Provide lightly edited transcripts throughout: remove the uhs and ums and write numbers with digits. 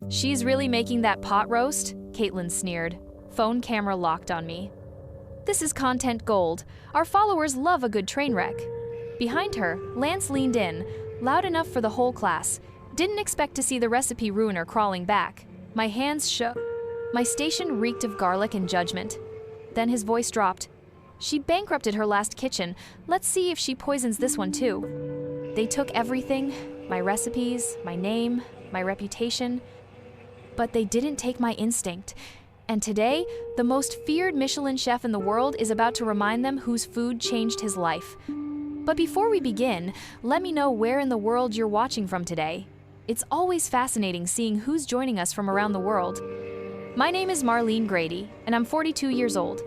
"She's really making that pot roast?" Caitlin sneered. Phone camera locked on me. "This is content gold. Our followers love a good train wreck." Behind her, Lance leaned in, loud enough for the whole class. Didn't expect to see the recipe ruiner crawling back. My hands shook. My station reeked of garlic and judgment. Then his voice dropped. "She bankrupted her last kitchen. Let's see if she poisons this one too." They took everything, my recipes, my name, my reputation, but they didn't take my instinct. And today, the most feared Michelin chef in the world is about to remind them whose food changed his life. But before we begin, let me know where in the world you're watching from today. It's always fascinating seeing who's joining us from around the world. My name is Marlene Grady, and I'm 42 years old.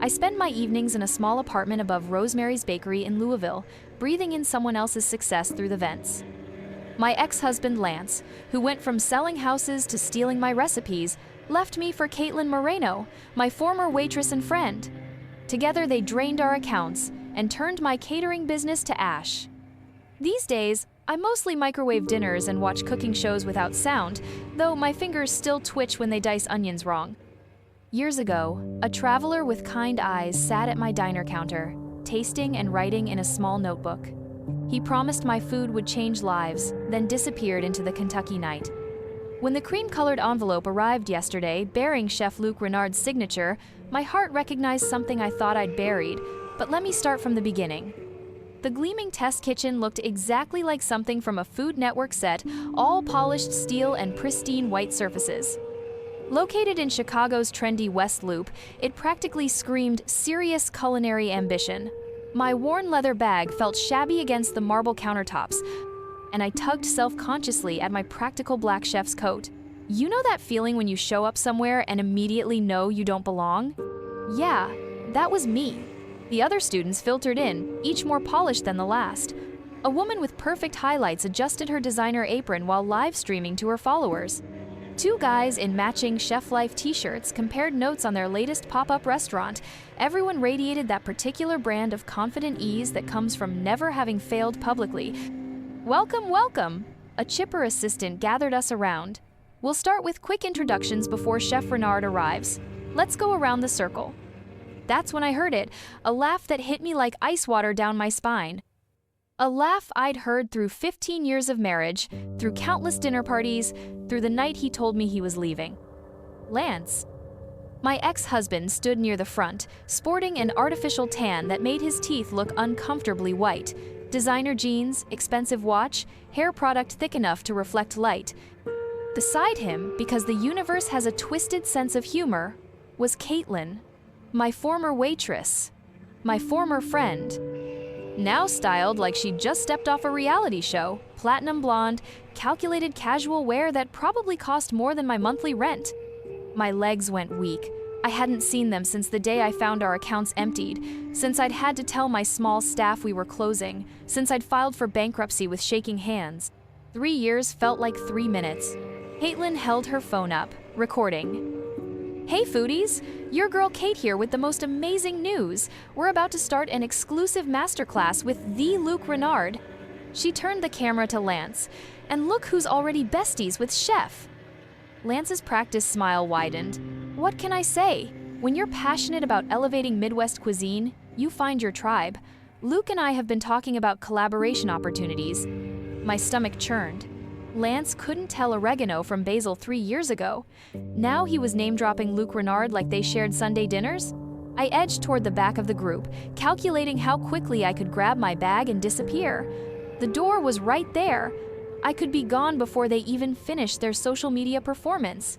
I spend my evenings in a small apartment above Rosemary's Bakery in Louisville, breathing in someone else's success through the vents. My ex-husband Lance, who went from selling houses to stealing my recipes, left me for Caitlin Moreno, my former waitress and friend. Together they drained our accounts and turned my catering business to ash. These days, I mostly microwave dinners and watch cooking shows without sound, though my fingers still twitch when they dice onions wrong. Years ago, a traveler with kind eyes sat at my diner counter, tasting and writing in a small notebook. He promised my food would change lives, then disappeared into the Kentucky night. When the cream-colored envelope arrived yesterday, bearing Chef Luc Renard's signature, my heart recognized something I thought I'd buried, but let me start from the beginning. The gleaming test kitchen looked exactly like something from a Food Network set, all polished steel and pristine white surfaces. Located in Chicago's trendy West Loop, it practically screamed serious culinary ambition. My worn leather bag felt shabby against the marble countertops, and I tugged self-consciously at my practical black chef's coat. You know that feeling when you show up somewhere and immediately know you don't belong? Yeah, that was me. The other students filtered in, each more polished than the last. A woman with perfect highlights adjusted her designer apron while live streaming to her followers. Two guys in matching Chef Life t-shirts compared notes on their latest pop-up restaurant. Everyone radiated that particular brand of confident ease that comes from never having failed publicly. "Welcome, welcome!" A chipper assistant gathered us around. "We'll start with quick introductions before Chef Renard arrives. Let's go around the circle." That's when I heard it, a laugh that hit me like ice water down my spine. A laugh I'd heard through 15 years of marriage, through countless dinner parties, through the night he told me he was leaving. Lance. My ex-husband stood near the front, sporting an artificial tan that made his teeth look uncomfortably white. Designer jeans, expensive watch, hair product thick enough to reflect light. Beside him, because the universe has a twisted sense of humor, was Caitlin, my former waitress, my former friend. Now styled like she just stepped off a reality show, platinum blonde, calculated casual wear that probably cost more than my monthly rent. My legs went weak. I hadn't seen them since the day I found our accounts emptied, since I'd had to tell my small staff we were closing, since I'd filed for bankruptcy with shaking hands. 3 years felt like 3 minutes. Caitlin held her phone up, recording. "Hey foodies, your girl Kate here with the most amazing news. We're about to start an exclusive masterclass with the Luc Renard." She turned the camera to Lance, and look who's already besties with Chef. Lance's practiced smile widened. What can I say? When you're passionate about elevating Midwest cuisine, you find your tribe. Luc and I have been talking about collaboration opportunities. My stomach churned. Lance couldn't tell oregano from basil 3 years ago. Now he was name-dropping Luc Renard like they shared Sunday dinners? I edged toward the back of the group, calculating how quickly I could grab my bag and disappear. The door was right there. I could be gone before they even finished their social media performance.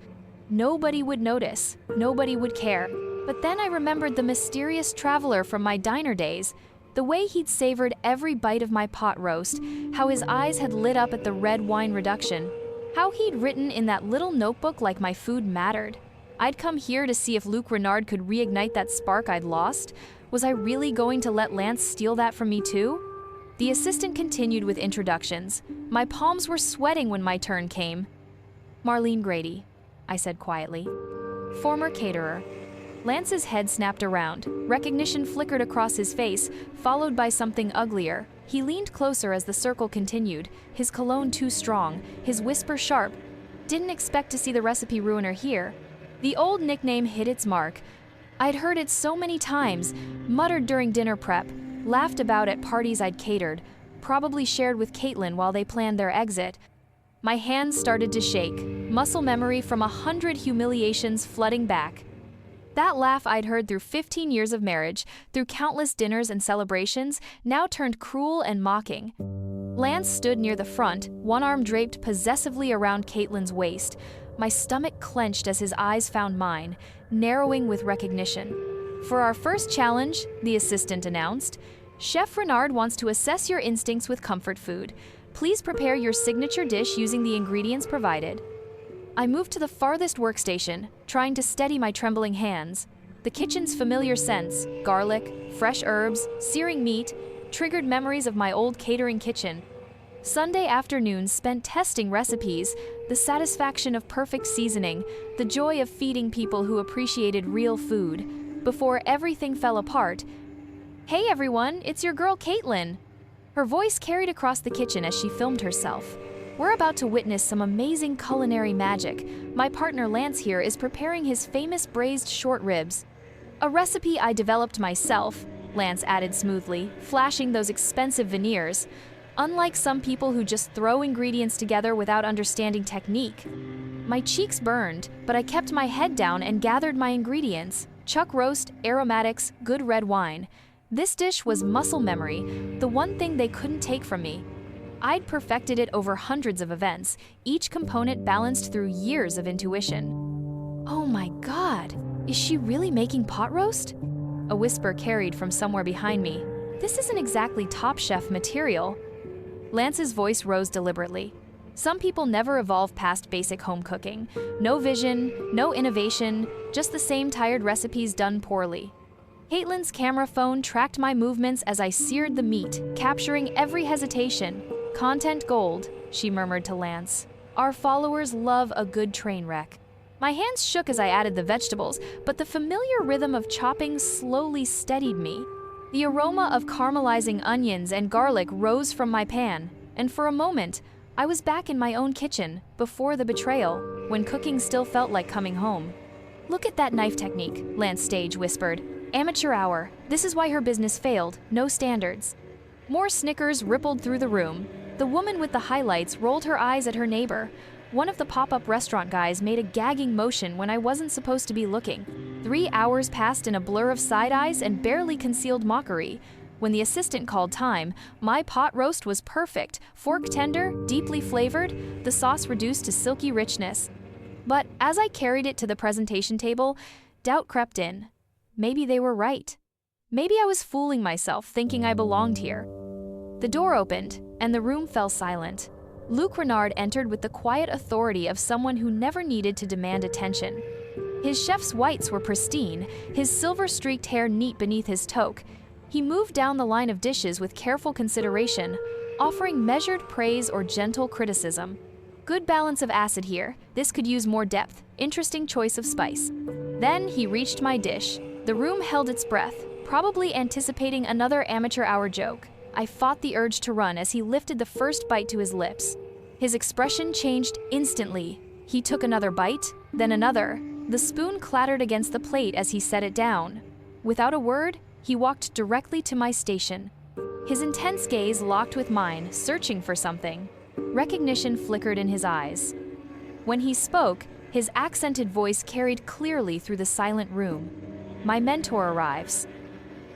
Nobody would notice, nobody would care. But then I remembered the mysterious traveler from my diner days, the way he'd savored every bite of my pot roast, how his eyes had lit up at the red wine reduction, how he'd written in that little notebook like my food mattered. I'd come here to see if Luc Renard could reignite that spark I'd lost. Was I really going to let Lance steal that from me too? The assistant continued with introductions. My palms were sweating when my turn came. "Marlene Grady," I said quietly. "Former caterer." Lance's head snapped around. Recognition flickered across his face, followed by something uglier. He leaned closer as the circle continued, his cologne too strong, his whisper sharp. Didn't expect to see the recipe ruiner here. The old nickname hit its mark. I'd heard it so many times, muttered during dinner prep, laughed about at parties I'd catered, probably shared with Caitlin while they planned their exit. My hands started to shake, muscle memory from 100 humiliations flooding back. That laugh I'd heard through 15 years of marriage, through countless dinners and celebrations, now turned cruel and mocking. Lance stood near the front, one arm draped possessively around Caitlin's waist. My stomach clenched as his eyes found mine, narrowing with recognition. For our first challenge, the assistant announced, Chef Renard wants to assess your instincts with comfort food. Please prepare your signature dish using the ingredients provided. I moved to the farthest workstation, trying to steady my trembling hands. The kitchen's familiar scents, garlic, fresh herbs, searing meat, triggered memories of my old catering kitchen. Sunday afternoons spent testing recipes, the satisfaction of perfect seasoning, the joy of feeding people who appreciated real food. Before everything fell apart, "Hey everyone, it's your girl Caitlin." Her voice carried across the kitchen as she filmed herself. We're about to witness some amazing culinary magic. My partner Lance here is preparing his famous braised short ribs. A recipe I developed myself, Lance added smoothly, flashing those expensive veneers. Unlike some people who just throw ingredients together without understanding technique. My cheeks burned, but I kept my head down and gathered my ingredients: chuck roast, aromatics, good red wine. This dish was muscle memory, the one thing they couldn't take from me. I'd perfected it over hundreds of events, each component balanced through years of intuition. "Oh my God, is she really making pot roast?" A whisper carried from somewhere behind me. "This isn't exactly Top Chef material." Lance's voice rose deliberately. Some people never evolve past basic home cooking. No vision, no innovation, just the same tired recipes done poorly. Caitlin's camera phone tracked my movements as I seared the meat, capturing every hesitation. "Content gold," she murmured to Lance. "Our followers love a good train wreck." My hands shook as I added the vegetables, but the familiar rhythm of chopping slowly steadied me. The aroma of caramelizing onions and garlic rose from my pan, and for a moment, I was back in my own kitchen, before the betrayal, when cooking still felt like coming home. "Look at that knife technique," Lance Stage whispered. "Amateur hour. This is why her business failed. No standards." More snickers rippled through the room. The woman with the highlights rolled her eyes at her neighbor. One of the pop-up restaurant guys made a gagging motion when I wasn't supposed to be looking. 3 hours passed in a blur of side eyes and barely concealed mockery. When the assistant called time, my pot roast was perfect, fork tender, deeply flavored, the sauce reduced to silky richness. But as I carried it to the presentation table, doubt crept in. Maybe they were right. Maybe I was fooling myself, thinking I belonged here. The door opened, and the room fell silent. Luc Renard entered with the quiet authority of someone who never needed to demand attention. His chef's whites were pristine, his silver-streaked hair neat beneath his toque. He moved down the line of dishes with careful consideration, offering measured praise or gentle criticism. "Good balance of acid here. This could use more depth. Interesting choice of spice." Then he reached my dish. The room held its breath, probably anticipating another amateur hour joke. I fought the urge to run as he lifted the first bite to his lips. His expression changed instantly. He took another bite, then another. The spoon clattered against the plate as he set it down. Without a word, he walked directly to my station. His intense gaze locked with mine, searching for something. Recognition flickered in his eyes. When he spoke, his accented voice carried clearly through the silent room. "My mentor arrives."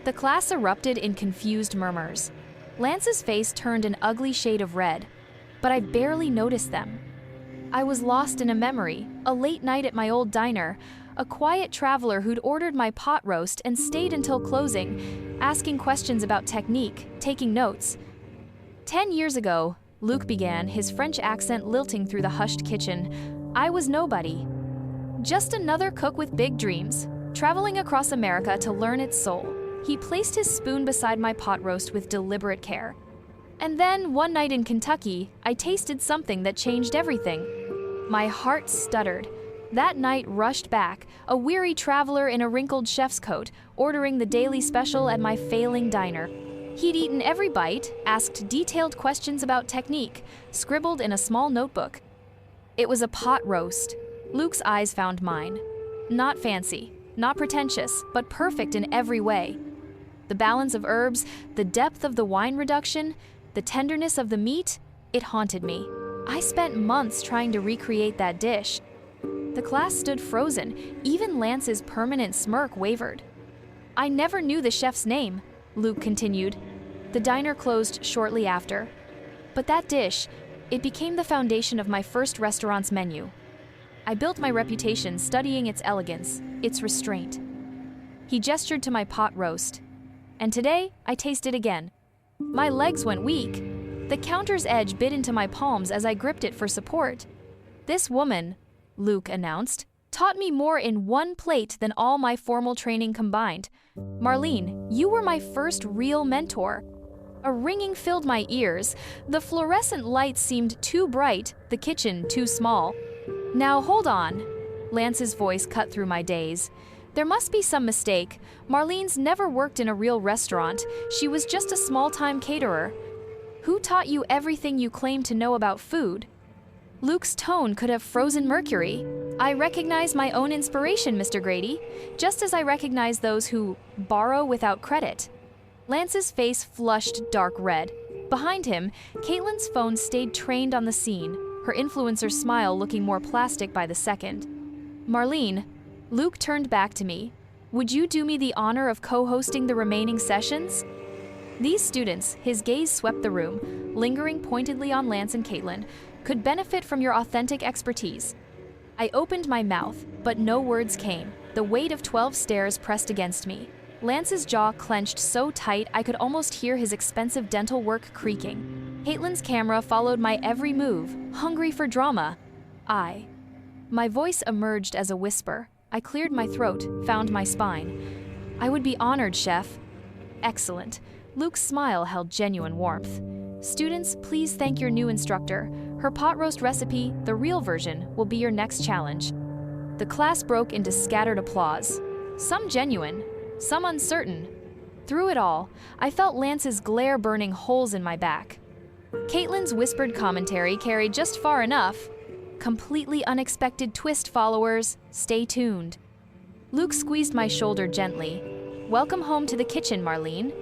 The class erupted in confused murmurs. Lance's face turned an ugly shade of red, but I barely noticed them. I was lost in a memory, a late night at my old diner, a quiet traveler who'd ordered my pot roast and stayed until closing, asking questions about technique, taking notes. 10 years ago, Luc began, his French accent lilting through the hushed kitchen. I was nobody. Just another cook with big dreams, traveling across America to learn its soul. He placed his spoon beside my pot roast with deliberate care. And then, one night in Kentucky, I tasted something that changed everything. My heart stuttered. That night rushed back, a weary traveler in a wrinkled chef's coat, ordering the daily special at my failing diner. He'd eaten every bite, asked detailed questions about technique, scribbled in a small notebook. It was a pot roast. Luke's eyes found mine. Not fancy, not pretentious, but perfect in every way. The balance of herbs, the depth of the wine reduction, the tenderness of the meat, it haunted me. I spent months trying to recreate that dish. The class stood frozen. Even Lance's permanent smirk wavered. I never knew the chef's name, Luke continued. The diner closed shortly after. But that dish, it became the foundation of my first restaurant's menu. I built my reputation studying its elegance, its restraint. He gestured to my pot roast. And today, I tasted again. My legs went weak. The counter's edge bit into my palms as I gripped it for support. This woman, Luke announced, taught me more in one plate than all my formal training combined. Marlene, you were my first real mentor. A ringing filled my ears. The fluorescent lights seemed too bright, the kitchen too small. Now hold on. Lance's voice cut through my daze. There must be some mistake. Marlene's never worked in a real restaurant. She was just a small-time caterer. Who taught you everything you claim to know about food? Luke's tone could have frozen mercury. I recognize my own inspiration, Mr. Grady, just as I recognize those who borrow without credit. Lance's face flushed dark red. Behind him, Caitlin's phone stayed trained on the scene, her influencer smile looking more plastic by the second. Marlene, Luke turned back to me. Would you do me the honor of co-hosting the remaining sessions? These students, his gaze swept the room, lingering pointedly on Lance and Caitlin, could benefit from your authentic expertise. I opened my mouth, but no words came. The weight of 12 stares pressed against me. Lance's jaw clenched so tight I could almost hear his expensive dental work creaking. Caitlin's camera followed my every move, hungry for drama. My voice emerged as a whisper. I cleared my throat, found my spine. I would be honored, chef. Excellent. Luke's smile held genuine warmth. Students, please thank your new instructor. Her pot roast recipe, the real version, will be your next challenge. The class broke into scattered applause. Some genuine, some uncertain. Through it all, I felt Lance's glare burning holes in my back. Caitlin's whispered commentary carried just far enough. Completely unexpected twist, followers. Stay tuned. Luke squeezed my shoulder gently. Welcome home to the kitchen, Marlene.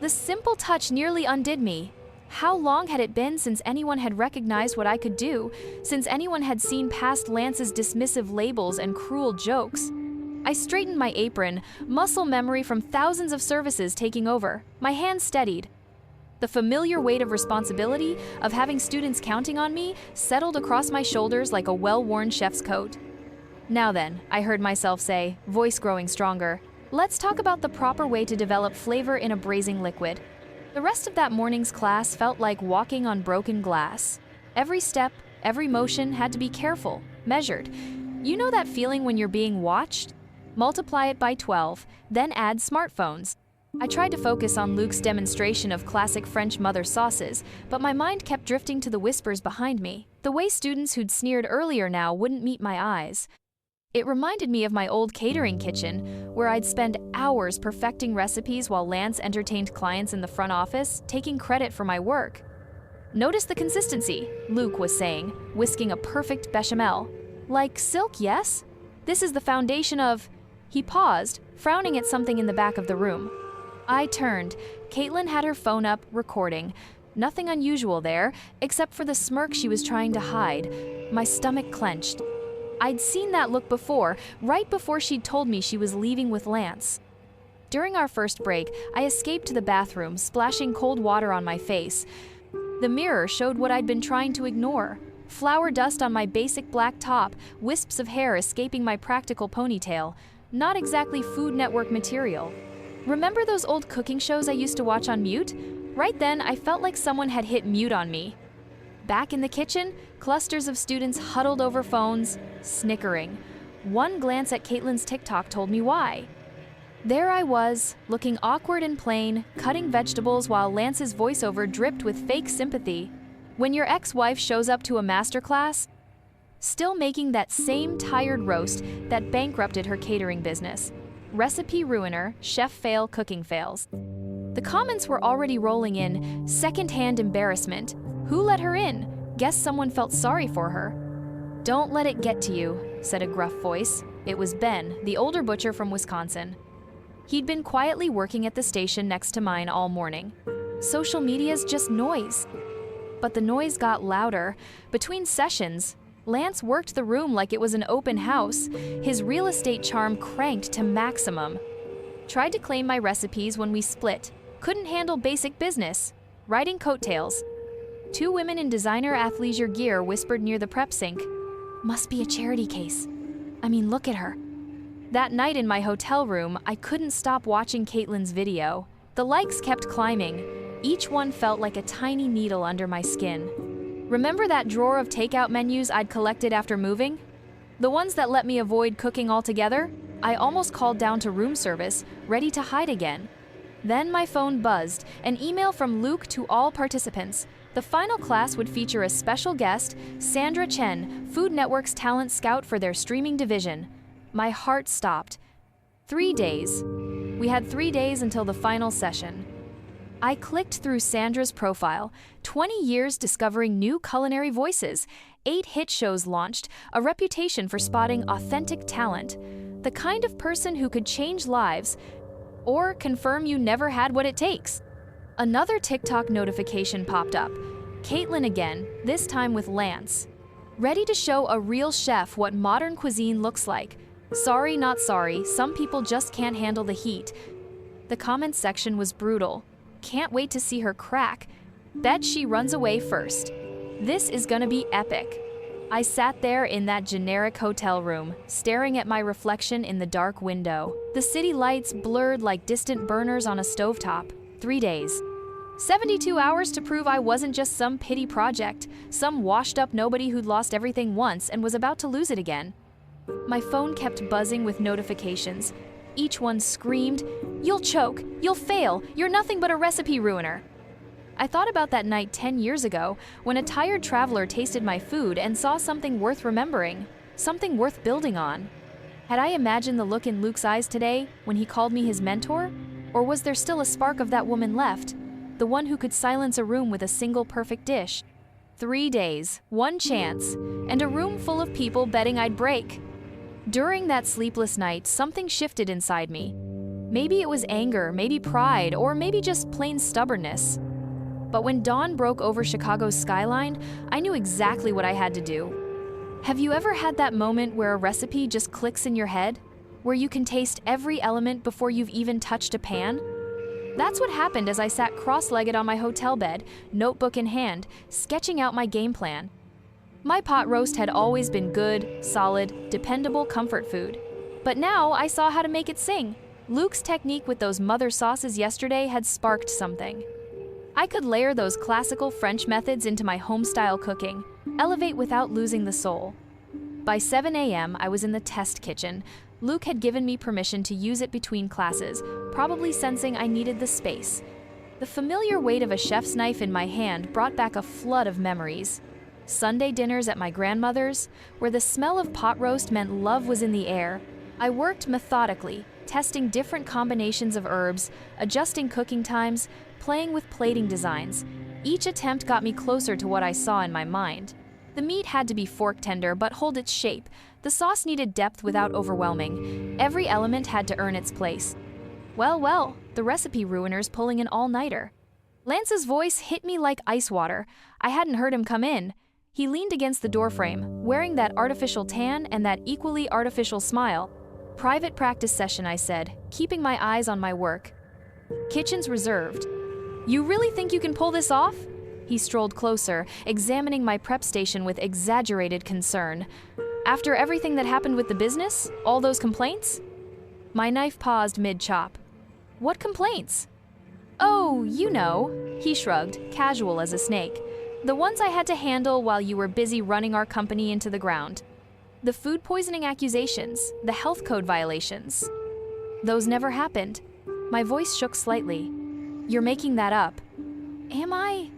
The simple touch nearly undid me. How long had it been since anyone had recognized what I could do, since anyone had seen past Lance's dismissive labels and cruel jokes? I straightened my apron, muscle memory from thousands of services taking over. My hands steadied. The familiar weight of responsibility, of having students counting on me, settled across my shoulders like a well-worn chef's coat. Now then, I heard myself say, voice growing stronger, let's talk about the proper way to develop flavor in a braising liquid. The rest of that morning's class felt like walking on broken glass. Every step, every motion had to be careful, measured. You know that feeling when you're being watched? Multiply it by 12, then add smartphones. I tried to focus on Luke's demonstration of classic French mother sauces, but my mind kept drifting to the whispers behind me. The way students who'd sneered earlier now wouldn't meet my eyes. It reminded me of my old catering kitchen, where I'd spend hours perfecting recipes while Lance entertained clients in the front office, taking credit for my work. Notice the consistency, Luke was saying, whisking a perfect bechamel. Like silk, yes? This is the foundation of... He paused, frowning at something in the back of the room. I turned. Caitlin had her phone up, recording. Nothing unusual there, except for the smirk she was trying to hide. My stomach clenched. I'd seen that look before, right before she'd told me she was leaving with Lance. During our first break, I escaped to the bathroom, splashing cold water on my face. The mirror showed what I'd been trying to ignore. Flour dust on my basic black top, wisps of hair escaping my practical ponytail. Not exactly Food Network material. Remember those old cooking shows I used to watch on mute? Right then, I felt like someone had hit mute on me. Back in the kitchen, clusters of students huddled over phones, snickering. One glance at Caitlin's TikTok told me why. There I was, looking awkward and plain, cutting vegetables while Lance's voiceover dripped with fake sympathy. When your ex-wife shows up to a masterclass, still making that same tired roast that bankrupted her catering business. Recipe ruiner, chef fail, cooking fails. The comments were already rolling in, secondhand embarrassment. Who let her in? Guess someone felt sorry for her. "Don't let it get to you," said a gruff voice. It was Ben, the older butcher from Wisconsin. He'd been quietly working at the station next to mine all morning. Social media's just noise. But the noise got louder. Between sessions, Lance worked the room like it was an open house, his real estate charm cranked to maximum. Tried to claim my recipes when we split. Couldn't handle basic business. Riding coattails. Two women in designer athleisure gear whispered near the prep sink. "Must be a charity case. I mean, look at her." That night in my hotel room, I couldn't stop watching Caitlin's video. The likes kept climbing. Each one felt like a tiny needle under my skin. Remember that drawer of takeout menus I'd collected after moving? The ones that let me avoid cooking altogether? I almost called down to room service, ready to hide again. Then my phone buzzed, an email from Luc to all participants. The final class would feature a special guest, Sandra Chen, Food Network's talent scout for their streaming division. My heart stopped. 3 days. We had 3 days until the final session. I clicked through Sandra's profile. 20 years discovering new culinary voices, 8 hit shows launched, a reputation for spotting authentic talent. The kind of person who could change lives or confirm you never had what it takes. Another TikTok notification popped up. Caitlin again, this time with Lance. Ready to show a real chef what modern cuisine looks like. Sorry, not sorry, some people just can't handle the heat. The comments section was brutal. Can't wait to see her crack. Bet she runs away first. This is gonna be epic. I sat there in that generic hotel room, staring at my reflection in the dark window. The city lights blurred like distant burners on a stovetop. 3 days. 72 hours to prove I wasn't just some pity project, some washed-up nobody who'd lost everything once and was about to lose it again. My phone kept buzzing with notifications. Each one screamed, "You'll choke, you'll fail, you're nothing but a recipe ruiner." I thought about that night 10 years ago, when a tired traveler tasted my food and saw something worth remembering, something worth building on. Had I imagined the look in Luc's eyes today when he called me his mentor? Or was there still a spark of that woman left? The one who could silence a room with a single perfect dish. 3 days, 1 chance, and a room full of people betting I'd break. During that sleepless night, something shifted inside me. Maybe it was anger, maybe pride, or maybe just plain stubbornness. But when dawn broke over Chicago's skyline, I knew exactly what I had to do. Have you ever had that moment where a recipe just clicks in your head? Where you can taste every element before you've even touched a pan? That's what happened as I sat cross-legged on my hotel bed, notebook in hand, sketching out my game plan. My pot roast had always been good, solid, dependable comfort food. But now I saw how to make it sing. Luc's technique with those mother sauces yesterday had sparked something. I could layer those classical French methods into my home-style cooking, elevate without losing the soul. By 7 a.m., I was in the test kitchen. Luc had given me permission to use it between classes, probably sensing I needed the space. The familiar weight of a chef's knife in my hand brought back a flood of memories. Sunday dinners at my grandmother's, where the smell of pot roast meant love was in the air. I worked methodically, testing different combinations of herbs, adjusting cooking times, playing with plating designs. Each attempt got me closer to what I saw in my mind. The meat had to be fork tender but hold its shape. The sauce needed depth without overwhelming. Every element had to earn its place. Well, the recipe ruiner's pulling an all-nighter. Lance's voice hit me like ice water. I hadn't heard him come in. He leaned against the doorframe, wearing that artificial tan and that equally artificial smile. "Private practice session," I said, keeping my eyes on my work. "Kitchen's reserved." "You really think you can pull this off?" He strolled closer, examining my prep station with exaggerated concern. "After everything that happened with the business? All those complaints?" My knife paused mid-chop. "What complaints?" "Oh, you know," he shrugged, casual as a snake. "The ones I had to handle while you were busy running our company into the ground. The food poisoning accusations, the health code violations. Those never happened." My voice shook slightly. "You're making that up." "Am I?"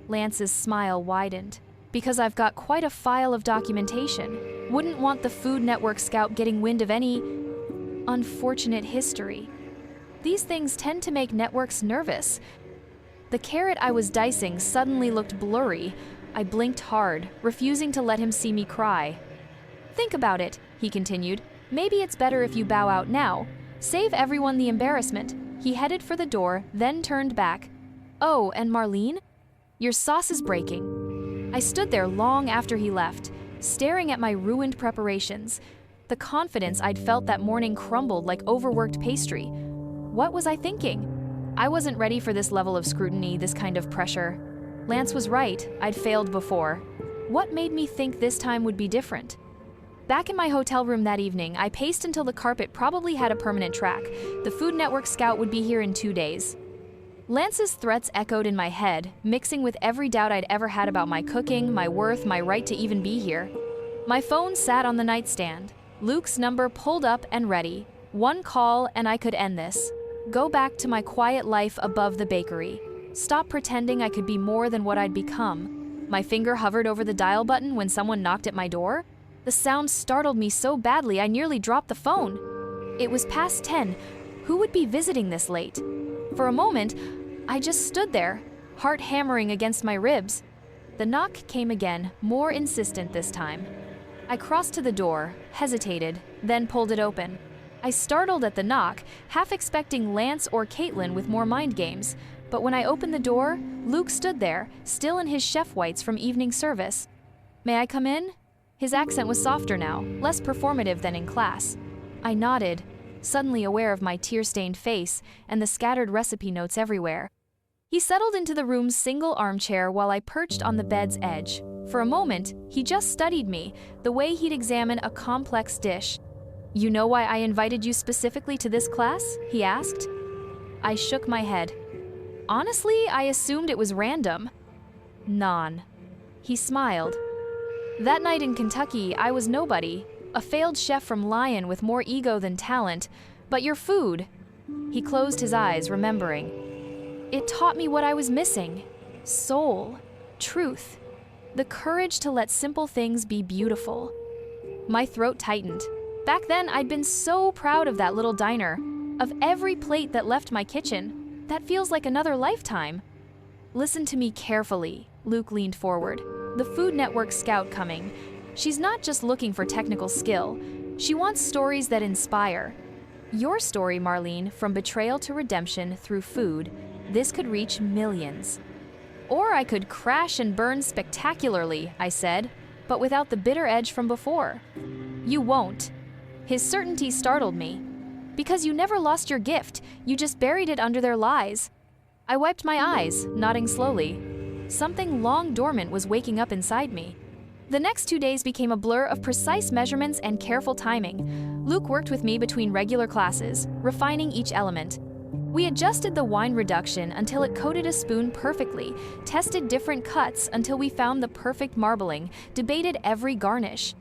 Lance's smile widened. "Because I've got quite a file of documentation. Wouldn't want the Food Network scout getting wind of any unfortunate history. These things tend to make networks nervous." The carrot I was dicing suddenly looked blurry. I blinked hard, refusing to let him see me cry. Think about it, he continued. Maybe it's better if you bow out now. Save everyone the embarrassment. He headed for the door, then turned back. Oh, and Marlene? Your sauce is breaking. I stood there long after he left, staring at my ruined preparations. The confidence I'd felt that morning crumbled like overworked pastry. What was I thinking? I wasn't ready for this level of scrutiny, this kind of pressure. Lance was right, I'd failed before. What made me think this time would be different? Back in my hotel room that evening, I paced until the carpet probably had a permanent track. The Food Network scout would be here in 2 days. Lance's threats echoed in my head, mixing with every doubt I'd ever had about my cooking, my worth, my right to even be here. My phone sat on the nightstand. Luc's number pulled up and ready. One call and I could end this. Go back to my quiet life above the bakery. Stop pretending I could be more than what I'd become. My finger hovered over the dial button when someone knocked at my door. The sound startled me so badly I nearly dropped the phone. It was past 10. Who would be visiting this late? For a moment, I just stood there, heart hammering against my ribs. The knock came again, more insistent this time. I crossed to the door, hesitated, then pulled it open. I startled at the knock, half expecting Lance or Caitlin with more mind games. But when I opened the door, Luc stood there, still in his chef whites from evening service. May I come in? His accent was softer now, less performative than in class. I nodded, suddenly aware of my tear-stained face and the scattered recipe notes everywhere. He settled into the room's single armchair while I perched on the bed's edge. For a moment, he just studied me, the way he'd examine a complex dish. You know why I invited you specifically to this class? He asked. I shook my head. Honestly, I assumed it was random. Non. He smiled. That night in Kentucky, I was nobody, a failed chef from Lyon with more ego than talent, but your food. He closed his eyes, remembering. It taught me what I was missing. Soul. Truth. The courage to let simple things be beautiful. My throat tightened. Back then, I'd been so proud of that little diner, of every plate that left my kitchen. That feels like another lifetime. Listen to me carefully, Luc leaned forward. The Food Network scout coming. She's not just looking for technical skill. She wants stories that inspire. Your story, Marlene, from betrayal to redemption through food, this could reach millions. Or I could crash and burn spectacularly, I said, but without the bitter edge from before. You won't. His certainty startled me. Because you never lost your gift, you just buried it under their lies. I wiped my eyes, nodding slowly. Something long dormant was waking up inside me. The next 2 days became a blur of precise measurements and careful timing. Luc worked with me between regular classes, refining each element. We adjusted the wine reduction until it coated a spoon perfectly, tested different cuts until we found the perfect marbling, debated every garnish.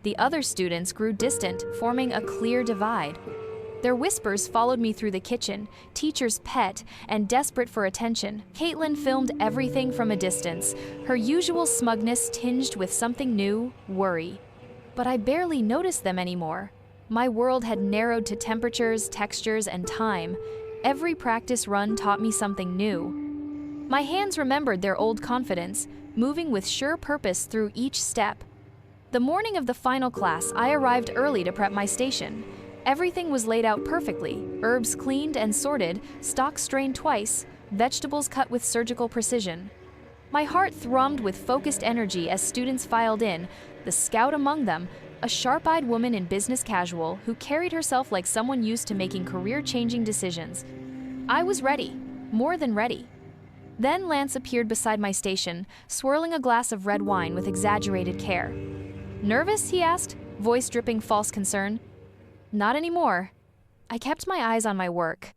The other students grew distant, forming a clear divide. Their whispers followed me through the kitchen, teacher's pet, and desperate for attention. Caitlin filmed everything from a distance, her usual smugness tinged with something new, worry. But I barely noticed them anymore. My world had narrowed to temperatures, textures, and time. Every practice run taught me something new. My hands remembered their old confidence, moving with sure purpose through each step. The morning of the final class, I arrived early to prep my station. Everything was laid out perfectly, herbs cleaned and sorted, stock strained twice, vegetables cut with surgical precision. My heart thrummed with focused energy as students filed in, the scout among them, a sharp-eyed woman in business casual who carried herself like someone used to making career-changing decisions. I was ready, more than ready. Then Lance appeared beside my station, swirling a glass of red wine with exaggerated care. Nervous, he asked, voice dripping false concern. Not anymore. I kept my eyes on my work.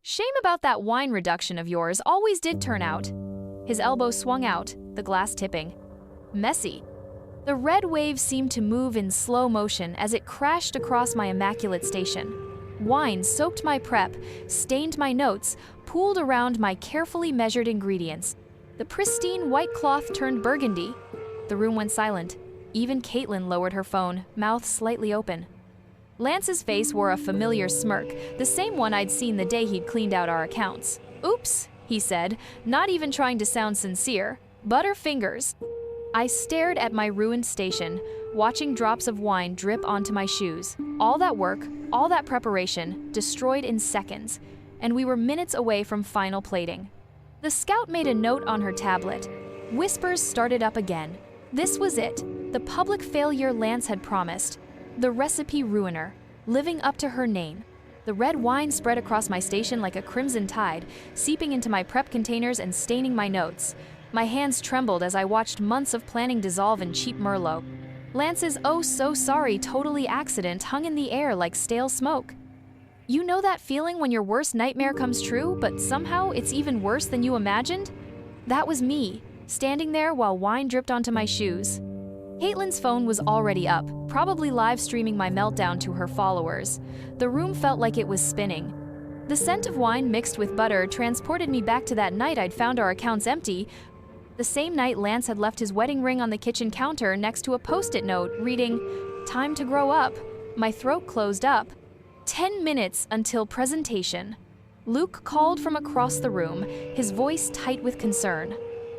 Shame about that wine reduction of yours, always did turn out. His elbow swung out, the glass tipping. Messy. The red wave seemed to move in slow motion as it crashed across my immaculate station. Wine soaked my prep, stained my notes, pooled around my carefully measured ingredients. The pristine white cloth turned burgundy. The room went silent. Even Caitlin lowered her phone, mouth slightly open. Lance's face wore a familiar smirk, the same one I'd seen the day he'd cleaned out our accounts. Oops, he said, not even trying to sound sincere. Butterfingers. I stared at my ruined station, watching drops of wine drip onto my shoes. All that work, all that preparation, destroyed in seconds, and we were minutes away from final plating. The scout made a note on her tablet. Whispers started up again. This was it, the public failure Lance had promised. The recipe ruiner, living up to her name. The red wine spread across my station like a crimson tide, seeping into my prep containers and staining my notes. My hands trembled as I watched months of planning dissolve in cheap Merlot. Lance's oh-so-sorry totally accident hung in the air like stale smoke. You know that feeling when your worst nightmare comes true, but somehow it's even worse than you imagined? That was me, standing there while wine dripped onto my shoes. Caitlin's phone was already up, probably live streaming my meltdown to her followers. The room felt like it was spinning. The scent of wine mixed with butter transported me back to that night I'd found our accounts empty, the same night Lance had left his wedding ring on the kitchen counter next to a post-it note reading, "Time to grow up." My throat closed up. 10 minutes until presentation. Luc called from across the room, his voice tight with concern.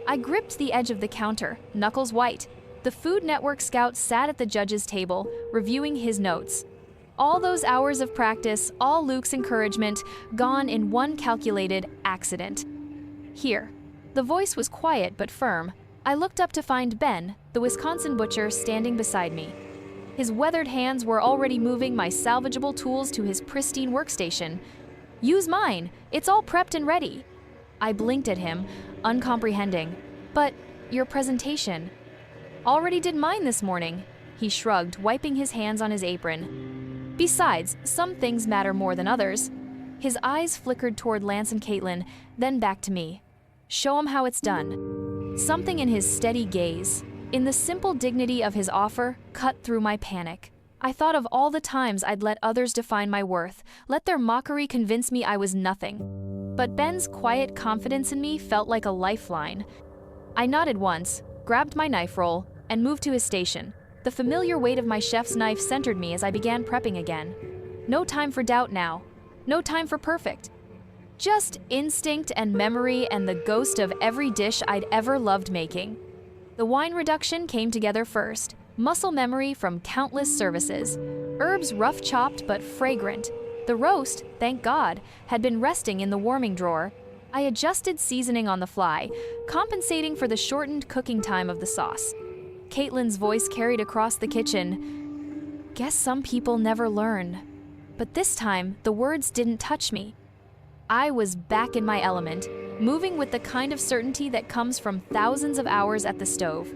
I gripped the edge of the counter, knuckles white. The Food Network scout sat at the judge's table, reviewing his notes. All those hours of practice, all Luc's encouragement, gone in one calculated accident. Here. The voice was quiet but firm. I looked up to find Ben, the Wisconsin butcher, standing beside me. His weathered hands were already moving my salvageable tools to his pristine workstation. "Use mine. It's all prepped and ready." I blinked at him, uncomprehending. "But your presentation." "Already did mine this morning," he shrugged, wiping his hands on his apron. "Besides, some things matter more than others." His eyes flickered toward Lance and Caitlin, then back to me. "Show him how it's done." Something in his steady gaze, in the simple dignity of his offer, cut through my panic. I thought of all the times I'd let others define my worth, let their mockery convince me I was nothing. But Ben's quiet confidence in me felt like a lifeline. I nodded once, grabbed my knife roll, and moved to his station. The familiar weight of my chef's knife centered me as I began prepping again. No time for doubt now. No time for perfect. Just instinct and memory and the ghost of every dish I'd ever loved making. The wine reduction came together first, muscle memory from countless services. Herbs rough chopped but fragrant. The roast, thank God, had been resting in the warming drawer. I adjusted seasoning on the fly, compensating for the shortened cooking time of the sauce. Caitlin's voice carried across the kitchen. "Guess some people never learn." But this time, the words didn't touch me. I was back in my element, moving with the kind of certainty that comes from thousands of hours at the stove.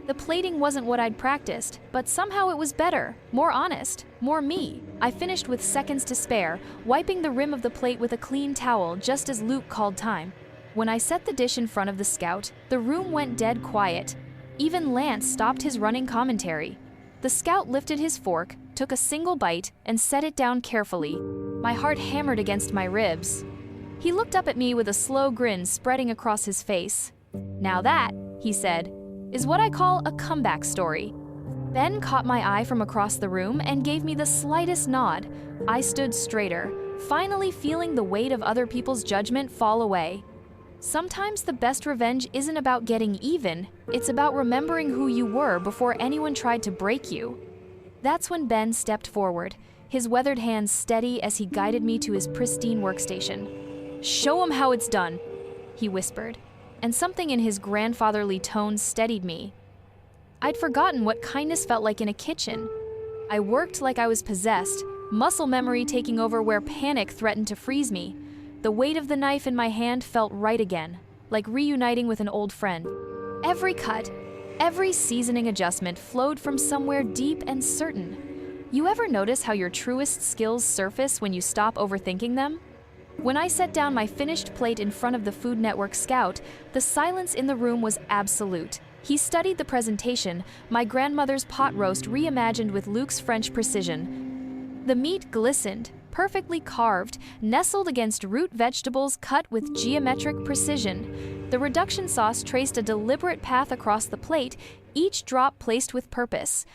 The plating wasn't what I'd practiced, but somehow it was better, more honest, more me. I finished with seconds to spare, wiping the rim of the plate with a clean towel just as Luc called time. When I set the dish in front of the scout, the room went dead quiet. Even Lance stopped his running commentary. The scout lifted his fork, took a single bite, and set it down carefully. My heart hammered against my ribs. He looked up at me with a slow grin spreading across his face. "Now that," he said, "is what I call a comeback story." Ben caught my eye from across the room and gave me the slightest nod. I stood straighter, finally feeling the weight of other people's judgment fall away. Sometimes the best revenge isn't about getting even, it's about remembering who you were before anyone tried to break you. That's when Ben stepped forward, his weathered hands steady as he guided me to his pristine workstation. "Show him how it's done," he whispered, and something in his grandfatherly tone steadied me. I'd forgotten what kindness felt like in a kitchen. I worked like I was possessed, muscle memory taking over where panic threatened to freeze me. The weight of the knife in my hand felt right again, like reuniting with an old friend. Every cut, every seasoning adjustment flowed from somewhere deep and certain. You ever notice how your truest skills surface when you stop overthinking them? When I set down my finished plate in front of the Food Network scout, the silence in the room was absolute. He studied the presentation, my grandmother's pot roast reimagined with Luc's French precision. The meat glistened, perfectly carved, nestled against root vegetables cut with geometric precision. The reduction sauce traced a deliberate path across the plate, each drop placed with purpose.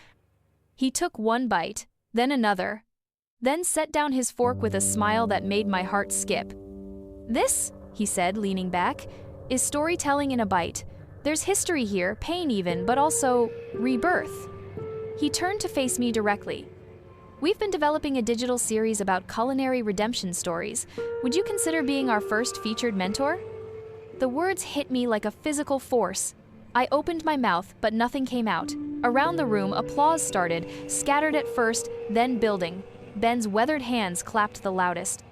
He took one bite, then another, then set down his fork with a smile that made my heart skip. "This," he said, leaning back, "is storytelling in a bite. There's history here, pain even, but also rebirth." He turned to face me directly. We've been developing a digital series about culinary redemption stories. Would you consider being our first featured mentor? The words hit me like a physical force. I opened my mouth, but nothing came out. Around the room, applause started, scattered at first, then building. Ben's weathered hands clapped the loudest.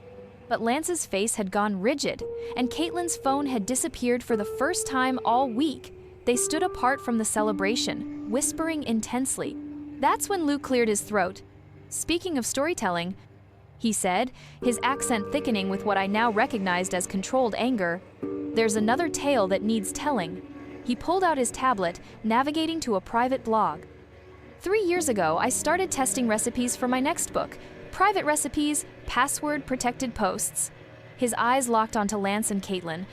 But Lance's face had gone rigid, and Caitlin's phone had disappeared for the first time all week. They stood apart from the celebration, whispering intensely. That's when Luc cleared his throat. Speaking of storytelling, he said, his accent thickening with what I now recognized as controlled anger, there's another tale that needs telling. He pulled out his tablet, navigating to a private blog. 3 years ago, I started testing recipes for my next book, private recipes, password-protected posts. His eyes locked onto Lance and Caitlin.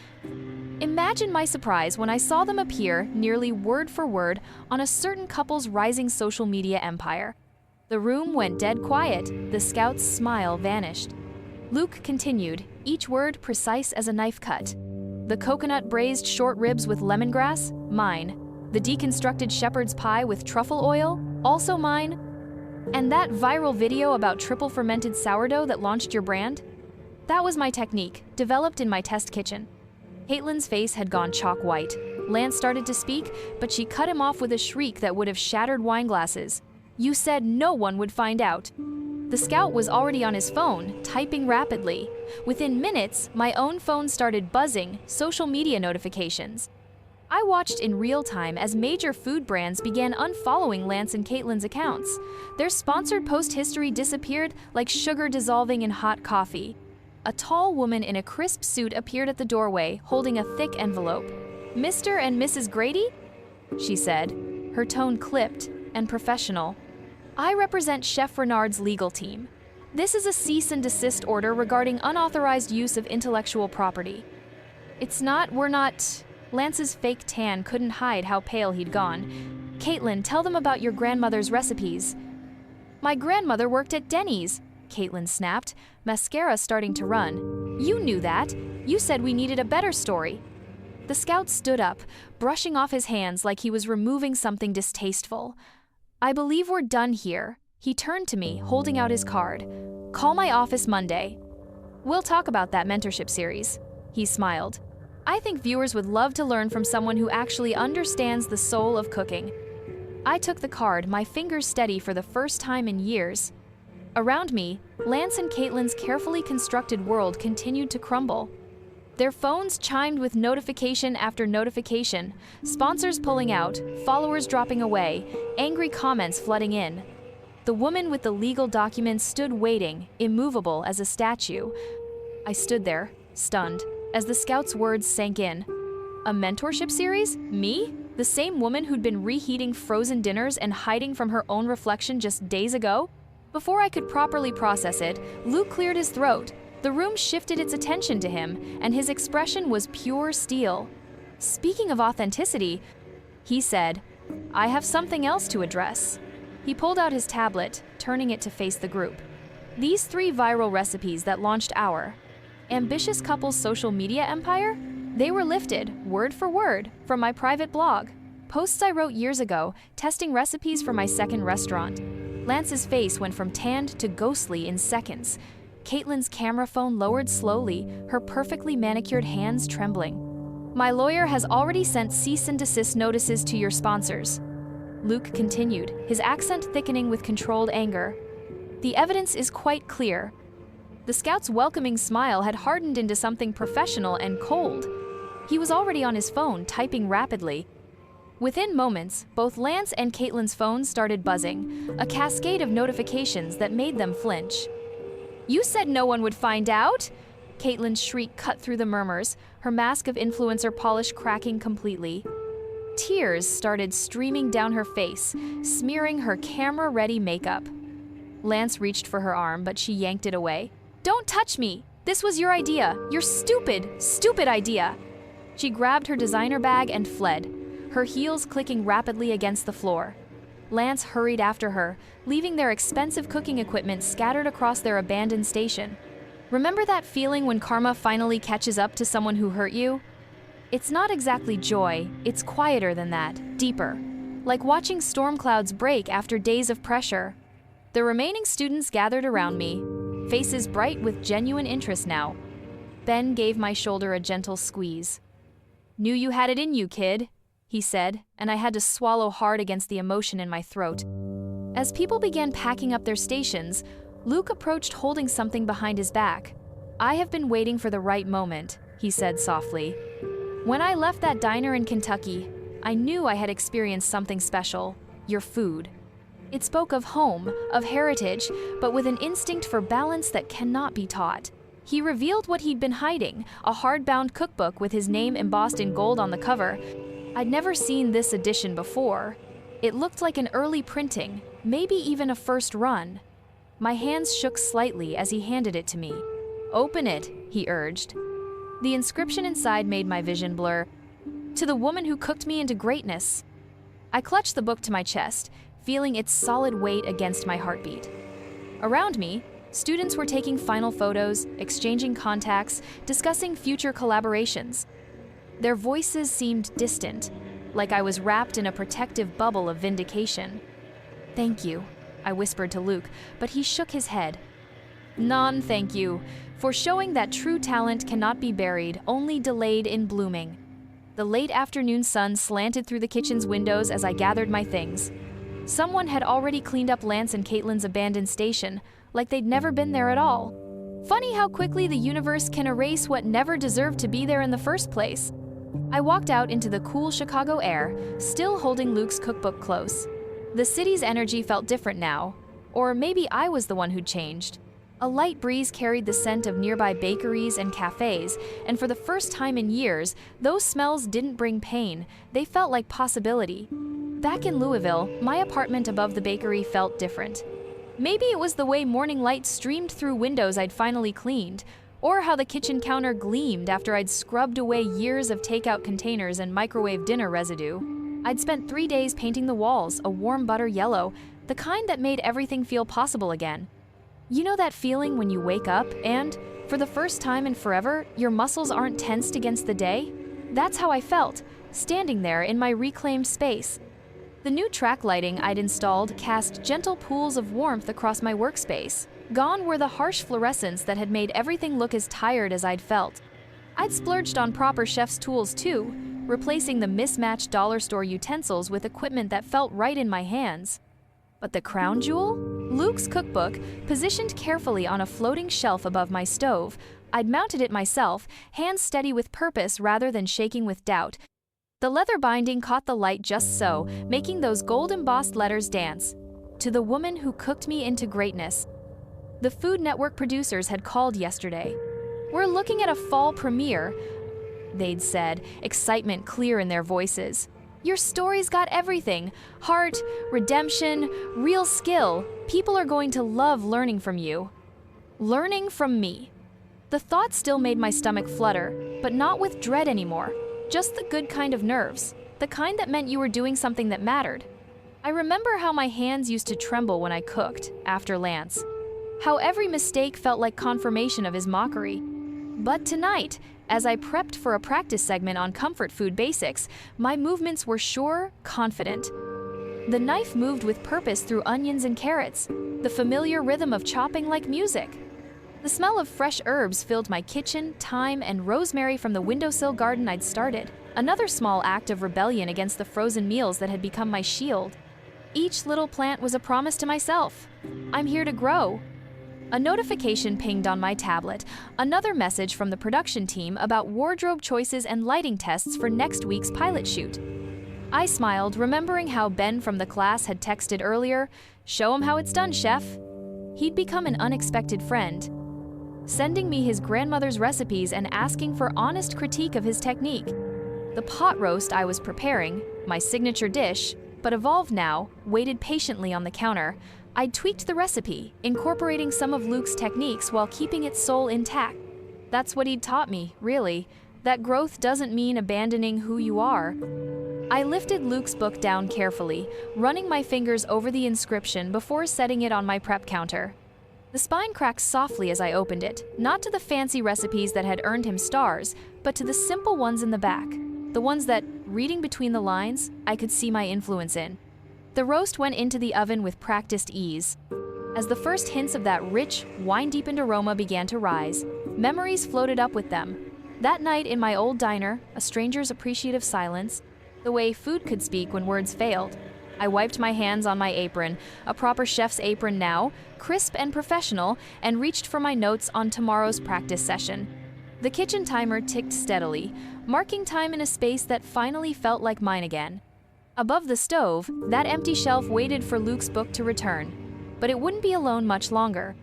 Imagine my surprise when I saw them appear, nearly word for word, on a certain couple's rising social media empire. The room went dead quiet. The scout's smile vanished. Luc continued, each word precise as a knife cut. The coconut braised short ribs with lemongrass? Mine. The deconstructed shepherd's pie with truffle oil? Also mine. And that viral video about triple fermented sourdough that launched your brand? That was my technique, developed in my test kitchen. Caitlin's face had gone chalk white. Lance started to speak, but she cut him off with a shriek that would have shattered wine glasses. You said no one would find out. The scout was already on his phone, typing rapidly. Within minutes, my own phone started buzzing, social media notifications. I watched in real time as major food brands began unfollowing Lance and Caitlin's accounts. Their sponsored post history disappeared like sugar dissolving in hot coffee. A tall woman in a crisp suit appeared at the doorway, holding a thick envelope. Mr. and Mrs. Grady? She said, her tone clipped and professional. I represent Chef Renard's legal team. This is a cease and desist order regarding unauthorized use of intellectual property. We're not... Lance's fake tan couldn't hide how pale he'd gone. Caitlin, tell them about your grandmother's recipes. My grandmother worked at Denny's, Caitlin snapped, mascara starting to run. You knew that. You said we needed a better story. The scout stood up, brushing off his hands like he was removing something distasteful. I believe we're done here. He turned to me, holding out his card. Call my office Monday. We'll talk about that mentorship series. He smiled. I think viewers would love to learn from someone who actually understands the soul of cooking. I took the card, my fingers steady for the first time in years. Around me, Lance and Caitlin's carefully constructed world continued to crumble. Their phones chimed with notification after notification, sponsors pulling out, followers dropping away, angry comments flooding in. The woman with the legal documents stood waiting, immovable as a statue. I stood there, stunned, as the scout's words sank in. A mentorship series? Me? The same woman who'd been reheating frozen dinners and hiding from her own reflection just days ago? Before I could properly process it, Luc cleared his throat. The room shifted its attention to him, and his expression was pure steel. Speaking of authenticity, he said, I have something else to address. He pulled out his tablet, turning it to face the group. These 3 viral recipes that launched our ambitious couple's social media empire? They were lifted, word for word, from my private blog. Posts I wrote years ago, testing recipes for my second restaurant. Lance's face went from tanned to ghostly in seconds. Caitlin's camera phone lowered slowly, her perfectly manicured hands trembling. My lawyer has already sent cease and desist notices to your sponsors. Luc continued, his accent thickening with controlled anger. The evidence is quite clear. The scout's welcoming smile had hardened into something professional and cold. He was already on his phone, typing rapidly. Within moments, both Lance and Caitlin's phones started buzzing, a cascade of notifications that made them flinch. You said no one would find out? Caitlin's shriek cut through the murmurs, her mask of influencer polish cracking completely. Tears started streaming down her face, smearing her camera-ready makeup. Lance reached for her arm, but she yanked it away. Don't touch me! This was your idea! Your stupid idea! She grabbed her designer bag and fled, her heels clicking rapidly against the floor. Lance hurried after her, leaving their expensive cooking equipment scattered across their abandoned station. Remember that feeling when karma finally catches up to someone who hurt you? It's not exactly joy, it's quieter than that, deeper. like watching storm clouds break after days of pressure. The remaining students gathered around me, faces bright with genuine interest now. Ben gave my shoulder a gentle squeeze. "Knew you had it in you, kid," he said, and I had to swallow hard against the emotion in my throat. As people began packing up their stations, Luc approached holding something behind his back. "I have been waiting for the right moment," he said softly. "When I left that diner in Kentucky, I knew I had experienced something special, your food. It spoke of home, of heritage, but with an instinct for balance that cannot be taught." He revealed what he'd been hiding, a hardbound cookbook with his name embossed in gold on the cover. I'd never seen this edition before. It looked like an early printing, maybe even a first run. My hands shook slightly as he handed it to me. "Open it," he urged. The inscription inside made my vision blur. "To the woman who cooked me into greatness." I clutched the book to my chest, feeling its solid weight against my heartbeat. Around me, students were taking final photos, exchanging contacts, discussing future collaborations. Their voices seemed distant, like I was wrapped in a protective bubble of vindication. "Thank you," I whispered to Luc, but he shook his head. "None, thank you, for showing that true talent cannot be buried, only delayed in blooming." The late afternoon sun slanted through the kitchen's windows as I gathered my things. Someone had already cleaned up Lance and Caitlin's abandoned station, like they'd never been there at all. Funny how quickly the universe can erase what never deserved to be there in the first place. I walked out into the cool Chicago air, still holding Luc's cookbook close. The city's energy felt different now, or maybe I was the one who'd changed. A light breeze carried the scent of nearby bakeries and cafes, and for the first time in years, those smells didn't bring pain, they felt like possibility. Back in Louisville, my apartment above the bakery felt different. Maybe it was the way morning light streamed through windows I'd finally cleaned, or how the kitchen counter gleamed after I'd scrubbed away years of takeout containers and microwave dinner residue. I'd spent 3 days painting the walls, a warm butter yellow, the kind that made everything feel possible again. You know that feeling when you wake up and, for the first time in forever, your muscles aren't tensed against the day? That's how I felt, standing there in my reclaimed space. The new track lighting I'd installed cast gentle pools of warmth across my workspace. Gone were the harsh fluorescents that had made everything look as tired as I'd felt. I'd splurged on proper chef's tools too, replacing the mismatched dollar store utensils with equipment that felt right in my hands. But the crown jewel? Luc's cookbook, positioned carefully on a floating shelf above my stove. I'd mounted it myself, hands steady with purpose rather than shaking with doubt. The leather binding caught the light just so, making those gold-embossed letters dance. To the woman who cooked me into greatness. The Food Network producers had called yesterday. "We're looking at a fall premiere," they'd said, excitement clear in their voices. "Your story's got everything. Heart, redemption, real skill. People are going to love learning from you." Learning from me. The thought still made my stomach flutter, but not with dread anymore. Just the good kind of nerves, the kind that meant you were doing something that mattered. I remember how my hands used to tremble when I cooked, after Lance. How every mistake felt like confirmation of his mockery. But tonight, as I prepped for a practice segment on comfort food basics, my movements were sure, confident. The knife moved with purpose through onions and carrots, the familiar rhythm of chopping like music. The smell of fresh herbs filled my kitchen, thyme, and rosemary from the windowsill garden I'd started. Another small act of rebellion against the frozen meals that had become my shield. Each little plant was a promise to myself. I'm here to grow. A notification pinged on my tablet, another message from the production team about wardrobe choices and lighting tests for next week's pilot shoot. I smiled, remembering how Ben from the class had texted earlier, "Show him how it's done, chef." He'd become an unexpected friend, sending me his grandmother's recipes and asking for honest critique of his technique. The pot roast I was preparing, my signature dish, but evolved now, waited patiently on the counter. I'd tweaked the recipe, incorporating some of Luc's techniques while keeping its soul intact. That's what he'd taught me, really, that growth doesn't mean abandoning who you are. I lifted Luc's book down carefully, running my fingers over the inscription before setting it on my prep counter. The spine cracked softly as I opened it, not to the fancy recipes that had earned him stars, but to the simple ones in the back, the ones that reading between the lines, I could see my influence in. The roast went into the oven with practiced ease. As the first hints of that rich, wine-deepened aroma began to rise, memories floated up with them. That night in my old diner, a stranger's appreciative silence, the way food could speak when words failed. I wiped my hands on my apron, a proper chef's apron now, crisp and professional, and reached for my notes on tomorrow's practice session. The kitchen timer ticked steadily, marking time in a space that finally felt like mine again. Above the stove, that empty shelf waited for Luc's book to return. But it wouldn't be alone much longer.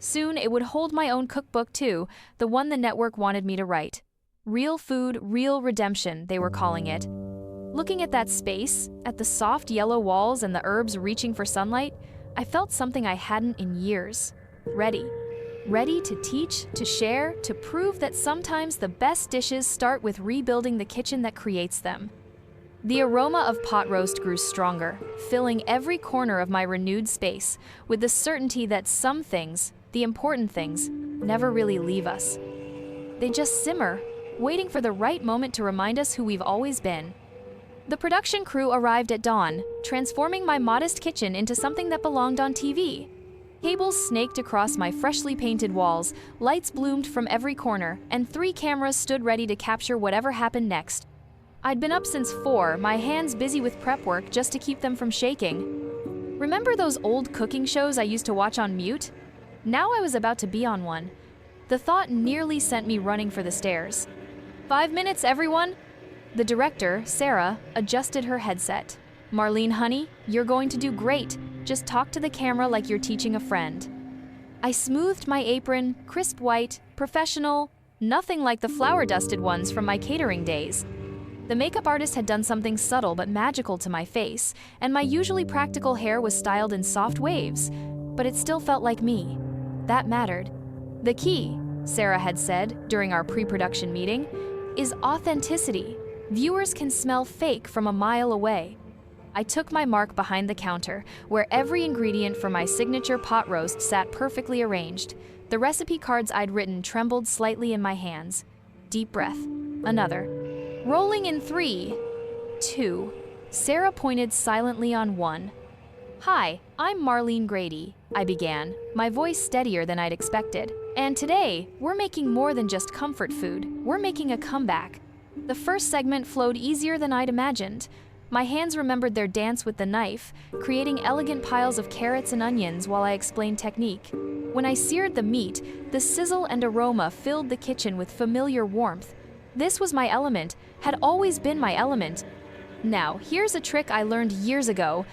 Soon it would hold my own cookbook too, the one the network wanted me to write. Real Food, Real Redemption, they were calling it. Looking at that space, at the soft yellow walls and the herbs reaching for sunlight, I felt something I hadn't in years. Ready. Ready to teach, to share, to prove that sometimes the best dishes start with rebuilding the kitchen that creates them. The aroma of pot roast grew stronger, filling every corner of my renewed space, with the certainty that some things, the important things, never really leave us. They just simmer, waiting for the right moment to remind us who we've always been. The production crew arrived at dawn, transforming my modest kitchen into something that belonged on TV. Cables snaked across my freshly painted walls, lights bloomed from every corner, and 3 cameras stood ready to capture whatever happened next. I'd been up since 4, my hands busy with prep work just to keep them from shaking. Remember those old cooking shows I used to watch on mute? Now I was about to be on one. The thought nearly sent me running for the stairs. 5 minutes, everyone! The director, Sarah, adjusted her headset. Marlene, honey, you're going to do great. Just talk to the camera like you're teaching a friend. I smoothed my apron, crisp white, professional, nothing like the flour-dusted ones from my catering days. The makeup artist had done something subtle but magical to my face, and my usually practical hair was styled in soft waves, but it still felt like me. That mattered. The key, Sarah had said during our pre-production meeting, is authenticity. Viewers can smell fake from a mile away. I took my mark behind the counter, where every ingredient for my signature pot roast sat perfectly arranged. The recipe cards I'd written trembled slightly in my hands. Deep breath. Another. Rolling in 3, 2. Sarah pointed silently on 1. Hi, I'm Marlene Grady, I began, my voice steadier than I'd expected. And today, we're making more than just comfort food. We're making a comeback. The first segment flowed easier than I'd imagined. My hands remembered their dance with the knife, creating elegant piles of carrots and onions while I explained technique. When I seared the meat, the sizzle and aroma filled the kitchen with familiar warmth. This was my element, had always been my element. Now, here's a trick I learned years ago.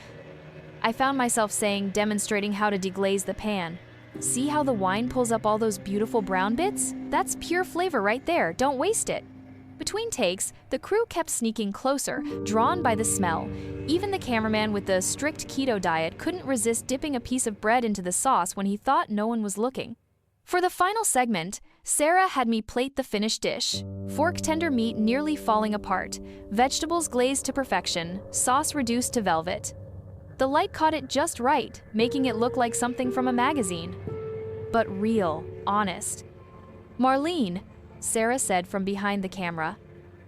I found myself saying, demonstrating how to deglaze the pan. See how the wine pulls up all those beautiful brown bits? That's pure flavor right there, don't waste it. Between takes, the crew kept sneaking closer, drawn by the smell. Even the cameraman with the strict keto diet couldn't resist dipping a piece of bread into the sauce when he thought no one was looking. For the final segment, Sarah had me plate the finished dish. Fork-tender meat nearly falling apart, vegetables glazed to perfection, sauce reduced to velvet. The light caught it just right, making it look like something from a magazine. But real, honest. Marlene, Sarah said from behind the camera,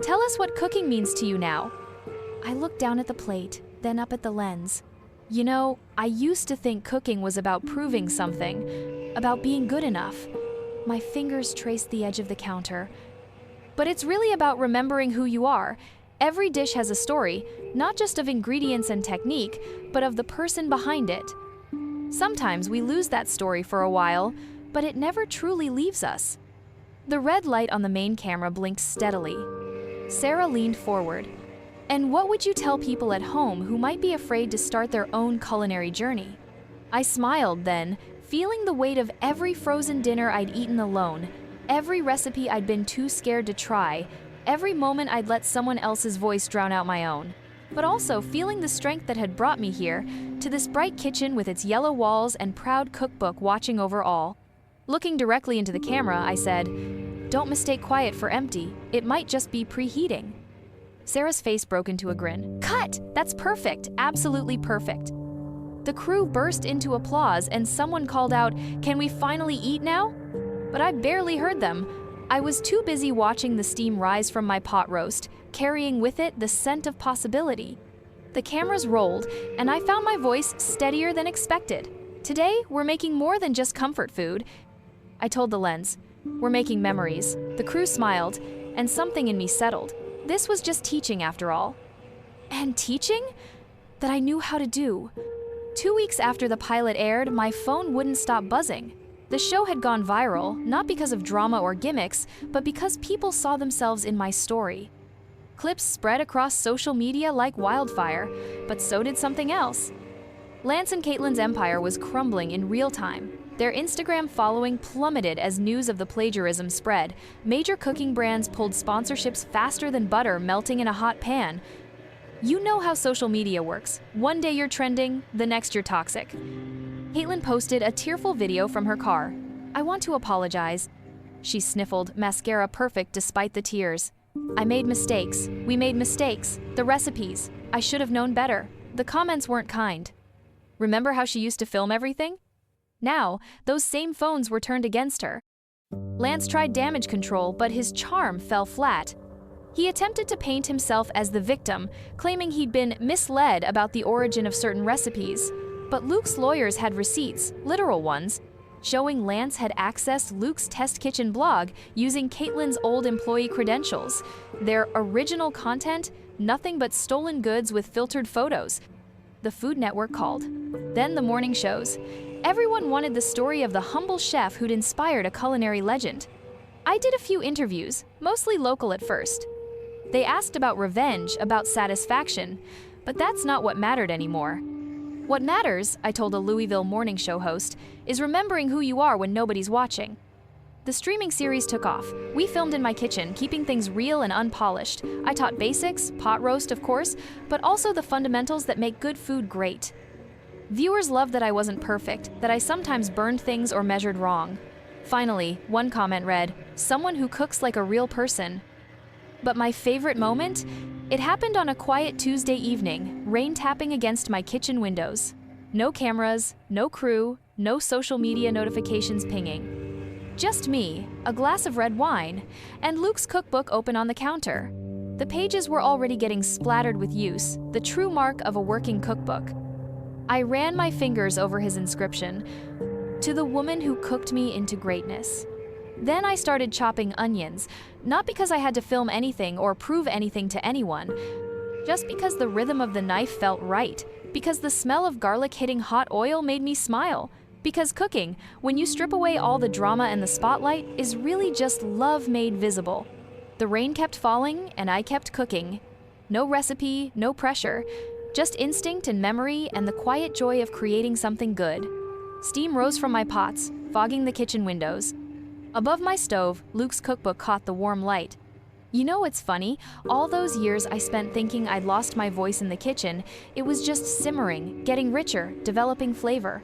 tell us what cooking means to you now. I looked down at the plate, then up at the lens. You know, I used to think cooking was about proving something, about being good enough. My fingers traced the edge of the counter. But it's really about remembering who you are. Every dish has a story, not just of ingredients and technique, but of the person behind it. Sometimes we lose that story for a while, but it never truly leaves us. The red light on the main camera blinked steadily. Sarah leaned forward. And what would you tell people at home who might be afraid to start their own culinary journey? I smiled then, feeling the weight of every frozen dinner I'd eaten alone, every recipe I'd been too scared to try, every moment I'd let someone else's voice drown out my own. But also feeling the strength that had brought me here, to this bright kitchen with its yellow walls and proud cookbook watching over all. Looking directly into the camera, I said, "Don't mistake quiet for empty. It might just be preheating." Sarah's face broke into a grin. "Cut! That's perfect! Absolutely perfect!" The crew burst into applause and someone called out, "Can we finally eat now?" But I barely heard them. I was too busy watching the steam rise from my pot roast, carrying with it the scent of possibility. The cameras rolled, and I found my voice steadier than expected. Today, we're making more than just comfort food. I told the lens. We're making memories. The crew smiled, and something in me settled. This was just teaching after all. And teaching? That I knew how to do. 2 weeks after the pilot aired, my phone wouldn't stop buzzing. The show had gone viral, not because of drama or gimmicks, but because people saw themselves in my story. Clips spread across social media like wildfire, but so did something else. Lance and Caitlin's empire was crumbling in real time. Their Instagram following plummeted as news of the plagiarism spread. Major cooking brands pulled sponsorships faster than butter melting in a hot pan. You know how social media works. One day you're trending, the next you're toxic. Caitlin posted a tearful video from her car. I want to apologize. She sniffled, mascara perfect despite the tears. I made mistakes. We made mistakes. The recipes. I should have known better. The comments weren't kind. Remember how she used to film everything? Now, those same phones were turned against her. Lance tried damage control, but his charm fell flat. He attempted to paint himself as the victim, claiming he'd been misled about the origin of certain recipes. But Luc's lawyers had receipts, literal ones, showing Lance had accessed Luc's test kitchen blog using Caitlin's old employee credentials. Their original content, nothing but stolen goods with filtered photos. The Food Network called. Then the morning shows. Everyone wanted the story of the humble chef who'd inspired a culinary legend. I did a few interviews, mostly local at first. They asked about revenge, about satisfaction, but that's not what mattered anymore. What matters, I told a Louisville morning show host, is remembering who you are when nobody's watching. The streaming series took off. We filmed in my kitchen, keeping things real and unpolished. I taught basics, pot roast of course, but also the fundamentals that make good food great. Viewers loved that I wasn't perfect, that I sometimes burned things or measured wrong. Finally, one comment read, "Someone who cooks like a real person." But my favorite moment? It happened on a quiet Tuesday evening, rain tapping against my kitchen windows. No cameras, no crew, no social media notifications pinging. Just me, a glass of red wine, and Luc's cookbook open on the counter. The pages were already getting splattered with use, the true mark of a working cookbook. I ran my fingers over his inscription, "To the woman who cooked me into greatness." Then I started chopping onions, not because I had to film anything or prove anything to anyone, just because the rhythm of the knife felt right, because the smell of garlic hitting hot oil made me smile, because cooking, when you strip away all the drama and the spotlight, is really just love made visible. The rain kept falling, and I kept cooking. No recipe, no pressure, just instinct and memory and the quiet joy of creating something good. Steam rose from my pots, fogging the kitchen windows. Above my stove, Luc's cookbook caught the warm light. You know what's funny? All those years I spent thinking I'd lost my voice in the kitchen, it was just simmering, getting richer, developing flavor.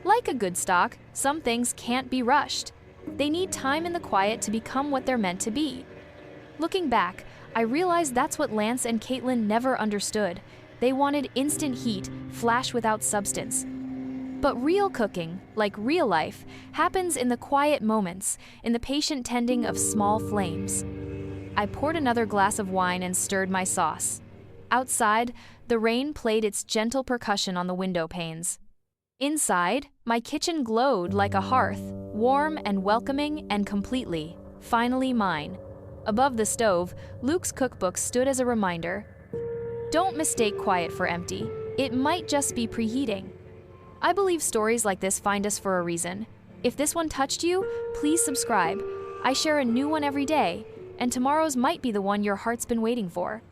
Like a good stock, some things can't be rushed. They need time in the quiet to become what they're meant to be. Looking back, I realized that's what Lance and Caitlin never understood. They wanted instant heat, flash without substance. But real cooking, like real life, happens in the quiet moments, in the patient tending of small flames. I poured another glass of wine and stirred my sauce. Outside, the rain played its gentle percussion on the window panes. Inside, my kitchen glowed like a hearth, warm and welcoming and completely, finally mine. Above the stove, Luc's cookbook stood as a reminder. Don't mistake quiet for empty. It might just be preheating. I believe stories like this find us for a reason. If this one touched you, please subscribe. I share a new one every day, and tomorrow's might be the one your heart's been waiting for.